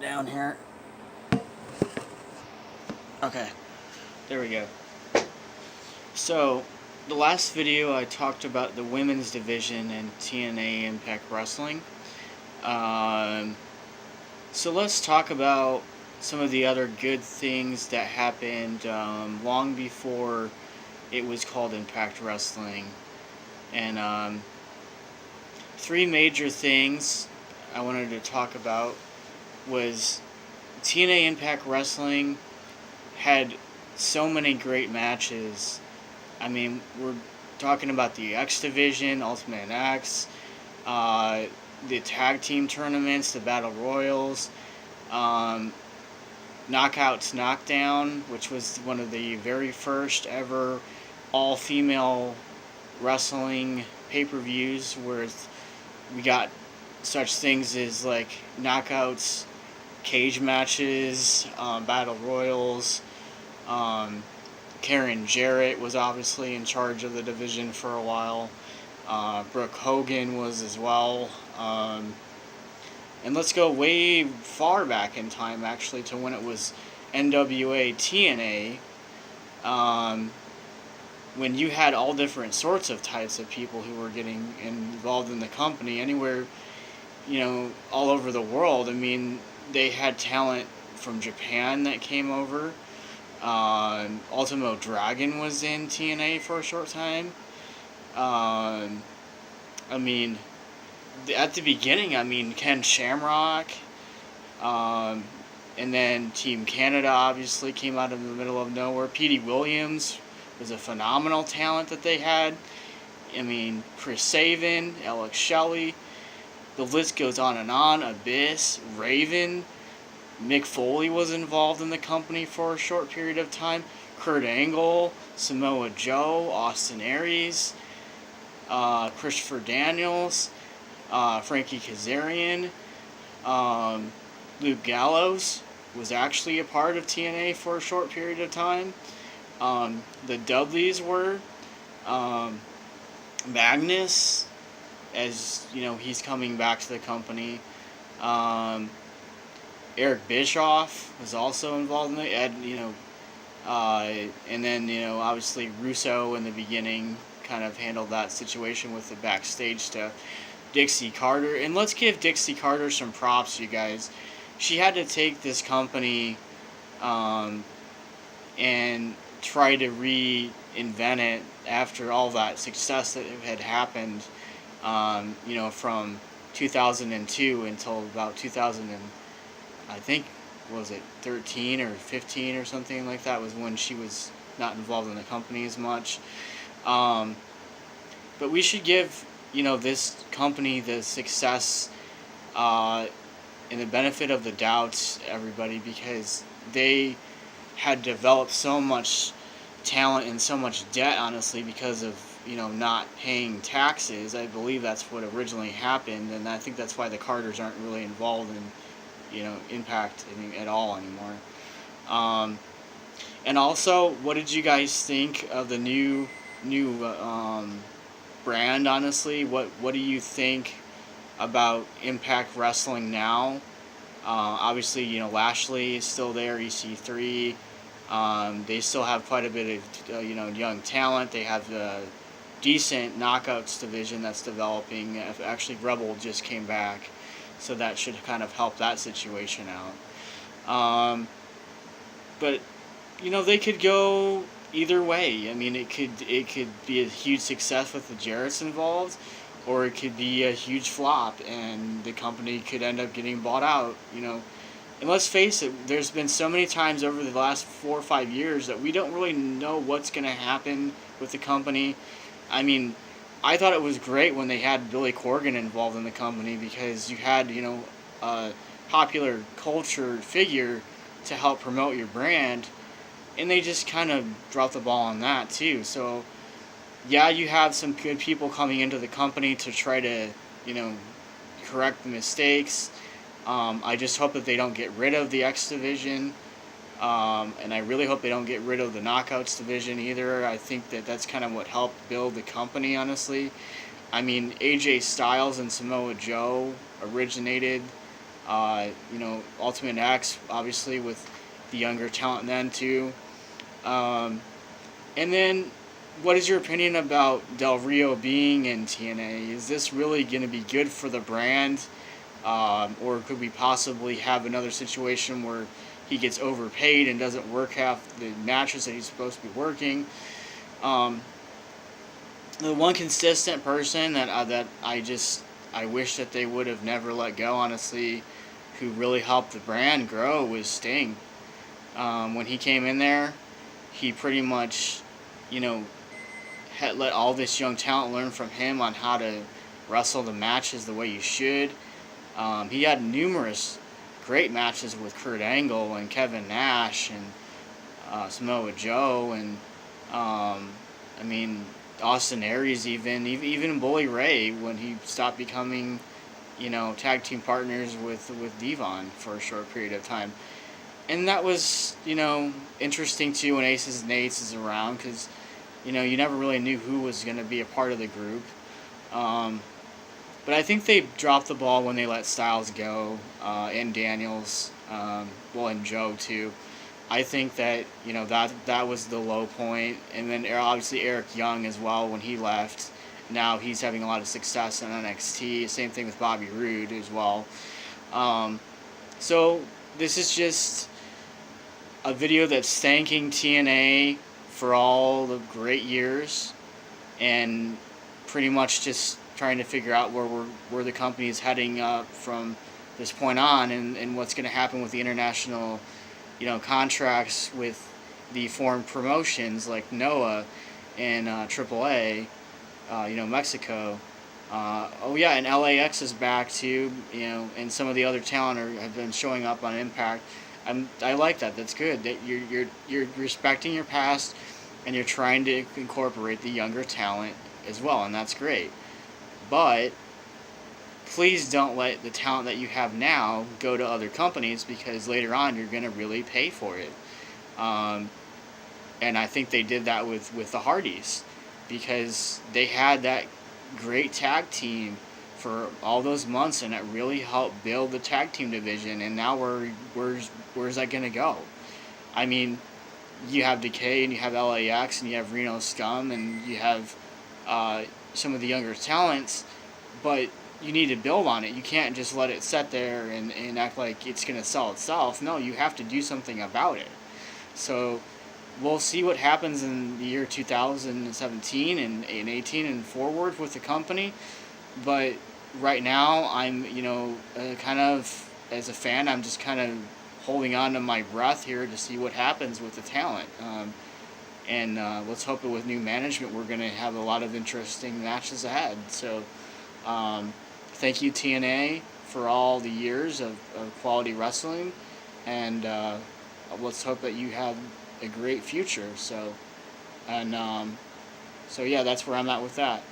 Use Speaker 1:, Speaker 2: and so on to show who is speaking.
Speaker 1: it down here. Okay, there we go. So, the last video I talked about the women's division in TNA Impact Wrestling. So let's talk about some of the other good things that happened long before it was called Impact Wrestling. And three major things I wanted to talk about was TNA Impact Wrestling had so many great matches. I mean, we're talking about the X Division, Ultimate X, the tag team tournaments, the Battle Royals, Knockouts Knockdown, which was one of the very first ever all-female wrestling pay-per-views where we got such things as like knockouts, cage matches, Battle Royals. Karen Jarrett was obviously in charge of the division for a while. Brooke Hogan was as well. And let's go way far back in time, actually, to when it was NWA TNA. When you had all different sorts of types of people who were getting involved in the company, anywhere, all over the world. I mean, they had talent from Japan that came over. Ultimo Dragon was in TNA for a short time. I mean, at the beginning, Ken Shamrock, and then Team Canada obviously came out of the middle of nowhere. Petey Williams was a phenomenal talent that they had. I mean, Chris Sabin, Alex Shelley, the list goes on and on. Abyss, Raven, Mick Foley was involved in the company for a short period of time. Kurt Angle, Samoa Joe, Austin Aries, Christopher Daniels, Frankie Kazarian, Luke Gallows was actually a part of TNA for a short period of time. The Dudleys were. Magnus, as he's coming back to the company. Eric Bischoff was also involved in it. And then obviously Russo in the beginning kind of handled that situation with the backstage stuff. Dixie Carter, and let's give Dixie Carter some props, you guys. She had to take this company and try to reinvent it after all that success that had happened, from 2002 until about 13 or 15 or something like that was when she was not involved in the company as much. But we should give, this company the success and the benefit of the doubt, everybody, because they had developed so much talent and so much debt, honestly, because of, not paying taxes. I believe that's what originally happened, and I think that's why the Carters aren't really involved in Impact at all anymore. And also, what did you guys think of the new brand, honestly? What do you think about Impact Wrestling now? Obviously, Lashley is still there, EC3. They still have quite a bit of, young talent. They have a decent Knockouts division that's developing. Actually, Rebel just came back, so that should kind of help that situation out. But they could go either way. I mean, it could be a huge success with the Jarretts involved, or it could be a huge flop and the company could end up getting bought out. And let's face it, there's been so many times over the last 4 or 5 years that we don't really know what's going to happen with the company. I mean, I thought it was great when they had Billy Corgan involved in the company because you had, a popular culture figure to help promote your brand, and they just kind of dropped the ball on that too. So, yeah, you have some good people coming into the company to try to, correct the mistakes. I just hope that they don't get rid of the X Division. And I really hope they don't get rid of the Knockouts division either. I think that that's kind of what helped build the company, honestly. I mean, AJ Styles and Samoa Joe originated Ultimate X, obviously, with the younger talent then, too. Um, and then, what is your opinion about Del Rio being in TNA? Is this really going to be good for the brand? Or could we possibly have another situation where he gets overpaid and doesn't work half the matches that he's supposed to be working? Um, the one consistent person that I wish that they would have never let go, honestly, who really helped the brand grow was Sting. When he came in there, he pretty much, you know, had let all this young talent learn from him on how to wrestle the matches the way you should. He had numerous great matches with Kurt Angle and Kevin Nash and Samoa Joe and I mean Austin Aries, even Bully Ray when he stopped becoming tag team partners with Devon for a short period of time. And that was interesting too when Aces and Eights is around because you never really knew who was going to be a part of the group. Um, but I think they dropped the ball when they let Styles go, and Daniels, and Joe too. I think that that was the low point, and then obviously Eric Young as well when he left. Now he's having a lot of success in NXT. Same thing with Bobby Roode as well. Um, so this is just a video that's thanking TNA for all the great years, and pretty much just trying to figure out where the company is heading up from this point on, and what's going to happen with the international contracts with the foreign promotions like NOAH and AAA, Mexico. Oh yeah, and LAX is back too. And some of the other talent have been showing up on Impact. I like that. That's good. That you're respecting your past, and you're trying to incorporate the younger talent as well, and that's great. But please don't let the talent that you have now go to other companies because later on you're going to really pay for it. Um, and I think they did that with the Hardys because they had that great tag team for all those months, and it really helped build the tag team division. And now where's that going to go? I mean, you have Decay and you have LAX and you have Reno Scum and you have some of the younger talents, but you need to build on it. You can't just let it sit there and act like it's going to sell itself. No, you have to do something about it. So we'll see what happens in the year 2017 and 18 and forward with the company. But right now, I'm, kind of, as a fan, I'm just kind of holding on to my breath here to see what happens with the talent. And let's hope that with new management, we're going to have a lot of interesting matches ahead. So thank you, TNA, for all the years of quality wrestling. And let's hope that you have a great future. So, yeah, that's where I'm at with that.